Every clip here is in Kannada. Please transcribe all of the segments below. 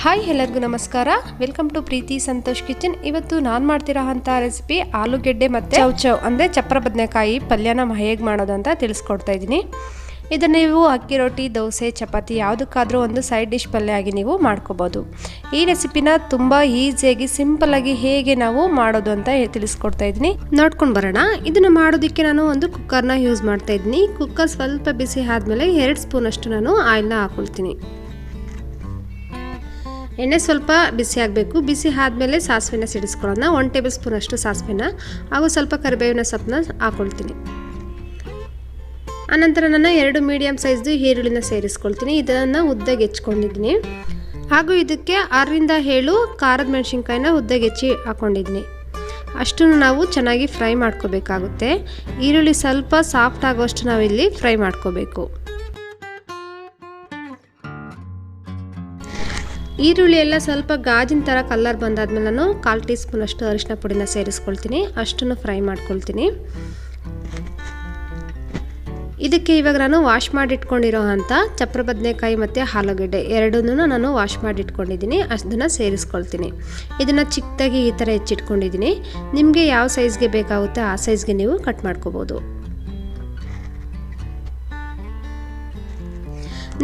ಹಾಯ್ ಎಲ್ಲರಿಗೂ ನಮಸ್ಕಾರ. Welcome to Preethi Santosh kitchen. ಇವತ್ತು ನಾನು ಮಾಡ್ತಿರೋ ಅಂಥ ರೆಸಿಪಿ ಆಲೂಗೆಡ್ಡೆ ಮತ್ತು ಚೌ ಅಂದರೆ ಚಪ್ಪರ ಬದನೆಕಾಯಿ ಪಲ್ಯನ ಹೇಗೆ ಮಾಡೋದು ಅಂತ ತಿಳಿಸ್ಕೊಡ್ತಾ ಇದ್ದೀನಿ. ಇದನ್ನು ನೀವು ಅಕ್ಕಿ ರೊಟ್ಟಿ, ದೋಸೆ, ಚಪಾತಿ ಯಾವುದಕ್ಕಾದರೂ ಒಂದು ಸೈಡ್ ಡಿಶ್ ಪಲ್ಯ ಆಗಿ ನೀವು ಮಾಡ್ಕೋಬೋದು. ಈ ರೆಸಿಪಿನ ತುಂಬ ಈಸಿಯಾಗಿ ಸಿಂಪಲ್ಲಾಗಿ ಹೇಗೆ ನಾವು ಮಾಡೋದು ಅಂತ ತಿಳಿಸ್ಕೊಡ್ತಾ ಇದ್ದೀನಿ, ನೋಡ್ಕೊಂಡು ಬರೋಣ. ಇದನ್ನು ಮಾಡೋದಕ್ಕೆ ನಾನು ಒಂದು ಕುಕ್ಕರ್ನ ಯೂಸ್ ಮಾಡ್ತಾ ಇದ್ದೀನಿ. ಕುಕ್ಕರ್ ಸ್ವಲ್ಪ ಬಿಸಿ ಆದಮೇಲೆ 2 ಸ್ಪೂನಷ್ಟು ನಾನು ಆಯಿಲ್ನ ಹಾಕ್ಕೊಳ್ತೀನಿ. ಎಣ್ಣೆ ಸ್ವಲ್ಪ ಬಿಸಿ ಆಗಬೇಕು. ಬಿಸಿ ಆದಮೇಲೆ ಸಾಸಿವೆನ ಸಿಡಿಸ್ಕೊಳ್ಳೋಣ. 1 ಟೇಬಲ್ ಸ್ಪೂನ್ ಅಷ್ಟು ಸಾಸಿವೆನ ಹಾಗೂ ಸ್ವಲ್ಪ ಕರಿಬೇವಿನ ಸೊಪ್ಪನ್ನ ಹಾಕ್ಕೊಳ್ತೀನಿ. ಆನಂತರ ನಾನು 2 ಮೀಡಿಯಮ್ ಸೈಜ್ದು ಈರುಳ್ಳಿನ ಸೇರಿಸ್ಕೊಳ್ತೀನಿ. ಇದನ್ನು ಉದ್ದಗೆ ಹೆಚ್ಕೊಂಡಿದ್ದೀನಿ. ಹಾಗೂ ಇದಕ್ಕೆ 6ರಿಂದ 7 ಖಾರದ ಮೆಣಸಿನ್ಕಾಯಿನ ಉದ್ದಗೆ ಹೆಚ್ಚಿ ಹಾಕ್ಕೊಂಡಿದ್ದೀನಿ. ಅಷ್ಟನ್ನು ನಾವು ಚೆನ್ನಾಗಿ ಫ್ರೈ ಮಾಡ್ಕೋಬೇಕಾಗುತ್ತೆ. ಈರುಳ್ಳಿ ಸ್ವಲ್ಪ ಸಾಫ್ಟ್ ಆಗೋಷ್ಟು ನಾವಿಲ್ಲಿ ಫ್ರೈ ಮಾಡ್ಕೋಬೇಕು. ಈರುಳ್ಳಿ ಎಲ್ಲ ಸ್ವಲ್ಪ ಗಾಜಿನ ಥರ ಕಲರ್ ಬಂದಾದ್ಮೇಲೆ ನಾನು 1/4 ಟೀ ಸ್ಪೂನ್ ಅಷ್ಟು ಅರಿಶಿನ ಪುಡಿನ ಸೇರಿಸ್ಕೊಳ್ತೀನಿ. ಅಷ್ಟನ್ನು ಫ್ರೈ ಮಾಡ್ಕೊಳ್ತೀನಿ. ಇದಕ್ಕೆ ಇವಾಗ ನಾನು ವಾಶ್ ಮಾಡಿ ಇಟ್ಕೊಂಡಿರೋ ಅಂಥ ಚಪ್ಪರ ಬದನೆಕಾಯಿ ಮತ್ತು ಆಲೂಗೆಡ್ಡೆ ಎರಡನ್ನೂ ನಾನು ವಾಶ್ ಮಾಡಿ ಇಟ್ಕೊಂಡಿದ್ದೀನಿ. ಅದನ್ನು ಸೇರಿಸ್ಕೊಳ್ತೀನಿ. ಇದನ್ನು ಚಿಕ್ಕದಾಗಿ ಈ ಥರ ಹೆಚ್ಚಿಟ್ಕೊಂಡಿದ್ದೀನಿ. ನಿಮಗೆ ಯಾವ ಸೈಜ್ಗೆ ಬೇಕಾಗುತ್ತೆ ಆ ಸೈಜ್ಗೆ ನೀವು ಕಟ್ ಮಾಡ್ಕೋಬೋದು.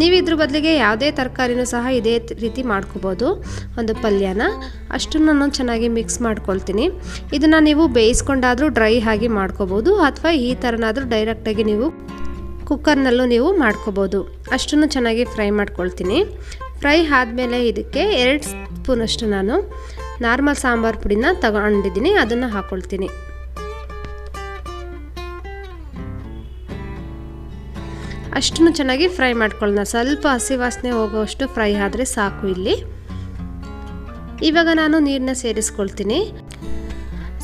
ನೀವು ಇದ್ರ ಬದಲಿಗೆ ಯಾವುದೇ ತರಕಾರಿನೂ ಸಹ ಇದೇ ರೀತಿ ಮಾಡ್ಕೋಬೋದು. ಒಂದು ಪಲ್ಯನ ಅಷ್ಟನ್ನು ನಾನು ಚೆನ್ನಾಗಿ ಮಿಕ್ಸ್ ಮಾಡ್ಕೊಳ್ತೀನಿ. ಇದನ್ನು ನೀವು ಬೇಯಿಸ್ಕೊಂಡಾದರೂ ಡ್ರೈ ಆಗಿ ಮಾಡ್ಕೋಬೋದು, ಅಥವಾ ಈ ಥರನಾದರೂ ಡೈರೆಕ್ಟಾಗಿ ನೀವು ಕುಕ್ಕರ್ನಲ್ಲೂ ನೀವು ಮಾಡ್ಕೋಬೋದು. ಅಷ್ಟನ್ನು ಚೆನ್ನಾಗಿ ಫ್ರೈ ಮಾಡ್ಕೊಳ್ತೀನಿ. ಫ್ರೈ ಆದಮೇಲೆ ಇದಕ್ಕೆ 2 ಸ್ಪೂನಷ್ಟು ನಾನು ನಾರ್ಮಲ್ ಸಾಂಬಾರು ಪುಡಿನ ತಗೊಂಡಿದ್ದೀನಿ. ಅದನ್ನು ಹಾಕ್ಕೊಳ್ತೀನಿ. ಅಷ್ಟನ್ನು ಚೆನ್ನಾಗಿ ಫ್ರೈ ಮಾಡ್ಕೊಳ್ಳೋಣ. ಸ್ವಲ್ಪ ಹಸಿ ವಾಸನೆ ಹೋಗೋಷ್ಟು ಫ್ರೈ ಆದರೆ ಸಾಕು. ಇಲ್ಲಿ ಇವಾಗ ನಾನು ನೀರನ್ನ ಸೇರಿಸ್ಕೊಳ್ತೀನಿ.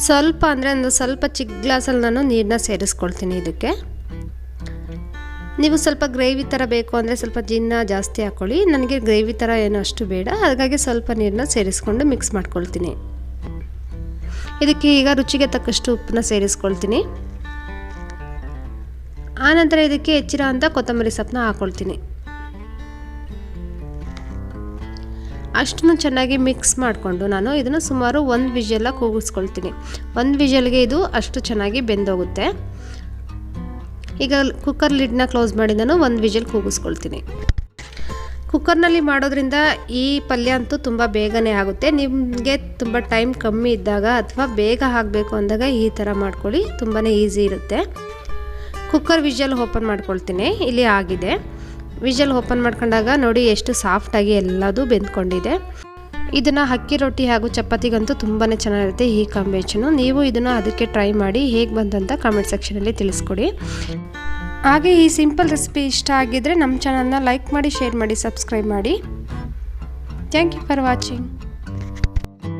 ಸ್ವಲ್ಪ ಅಂದರೆ ಒಂದು ಸ್ವಲ್ಪ ಚಿಕ್ಕ ಗ್ಲಾಸಲ್ಲಿ ನಾನು ನೀರನ್ನ ಸೇರಿಸ್ಕೊಳ್ತೀನಿ. ಇದಕ್ಕೆ ನೀವು ಸ್ವಲ್ಪ ಗ್ರೇವಿ ಥರ ಬೇಕು ಅಂದರೆ ಸ್ವಲ್ಪ ಜಿನ್ನ ಜಾಸ್ತಿ ಹಾಕ್ಕೊಳ್ಳಿ. ನನಗೆ ಗ್ರೇವಿ ಥರ ಏನೂ ಅಷ್ಟು ಬೇಡ, ಹಾಗಾಗಿ ಸ್ವಲ್ಪ ನೀರನ್ನ ಸೇರಿಸ್ಕೊಂಡು ಮಿಕ್ಸ್ ಮಾಡ್ಕೊಳ್ತೀನಿ. ಇದಕ್ಕೆ ಈಗ ರುಚಿಗೆ ತಕ್ಕಷ್ಟು ಉಪ್ಪನ್ನ ಸೇರಿಸ್ಕೊಳ್ತೀನಿ. ಆನಂತರ ಇದಕ್ಕೆ ಹೆಚ್ಚಿರೋ ಅಂಥ ಕೊತ್ತಂಬರಿ ಸೊಪ್ಪನ್ನ ಹಾಕ್ಕೊಳ್ತೀನಿ. ಅಷ್ಟನ್ನು ಚೆನ್ನಾಗಿ ಮಿಕ್ಸ್ ಮಾಡಿಕೊಂಡು ನಾನು ಇದನ್ನು ಸುಮಾರು 1 ವಿಷಲ್ ಕೂಗಿಸ್ಕೊಳ್ತೀನಿ. 1 ವಿಷಲ್ಗೆ ಇದು ಅಷ್ಟು ಚೆನ್ನಾಗಿ ಬೆಂದೋಗುತ್ತೆ. ಈಗ ಕುಕ್ಕರ್ ಲಿಡ್ನ ಕ್ಲೋಸ್ ಮಾಡಿ ನಾನು 1 ವಿಷಲ್ ಕೂಗಿಸ್ಕೊಳ್ತೀನಿ. ಕುಕ್ಕರ್ನಲ್ಲಿ ಮಾಡೋದ್ರಿಂದ ಈ ಪಲ್ಯ ಅಂತೂ ತುಂಬ ಬೇಗನೆ ಆಗುತ್ತೆ. ನಿಮಗೆ ತುಂಬ ಟೈಮ್ ಕಮ್ಮಿ ಇದ್ದಾಗ ಅಥವಾ ಬೇಗ ಆಗಬೇಕು ಅಂದಾಗ ಈ ಥರ ಮಾಡ್ಕೊಳ್ಳಿ, ತುಂಬಾ ಈಸಿ ಇರುತ್ತೆ. ಕುಕ್ಕರ್ ವಿಷಲ್ ಓಪನ್ ಮಾಡ್ಕೊಳ್ತೀನಿ. ಇಲ್ಲಿ ಆಗಿದೆ. ವಿಷಲ್ ಓಪನ್ ಮಾಡ್ಕೊಂಡಾಗ ನೋಡಿ ಎಷ್ಟು ಸಾಫ್ಟಾಗಿ ಎಲ್ಲದೂ ಬೆಂದ್ಕೊಂಡಿದೆ. ಇದನ್ನು ಅಕ್ಕಿ ರೊಟ್ಟಿ ಹಾಗೂ ಚಪಾತಿಗಂತೂ ತುಂಬಾ ಚೆನ್ನಾಗಿರುತ್ತೆ ಈ ಕಾಂಬಿನೇಷನು. ನೀವು ಇದನ್ನು ಅದಕ್ಕೆ ಟ್ರೈ ಮಾಡಿ ಹೇಗೆ ಬಂತಂತ ಕಾಮೆಂಟ್ ಸೆಕ್ಷನಲ್ಲಿ ತಿಳಿಸ್ಕೊಡಿ. ಹಾಗೆ ಈ ಸಿಂಪಲ್ ರೆಸಿಪಿ ಇಷ್ಟ ಆಗಿದ್ದರೆ ನಮ್ಮ ಚಾನಲ್ನ ಲೈಕ್ ಮಾಡಿ, ಶೇರ್ ಮಾಡಿ, ಸಬ್ಸ್ಕ್ರೈಬ್ ಮಾಡಿ. Thank you for watching.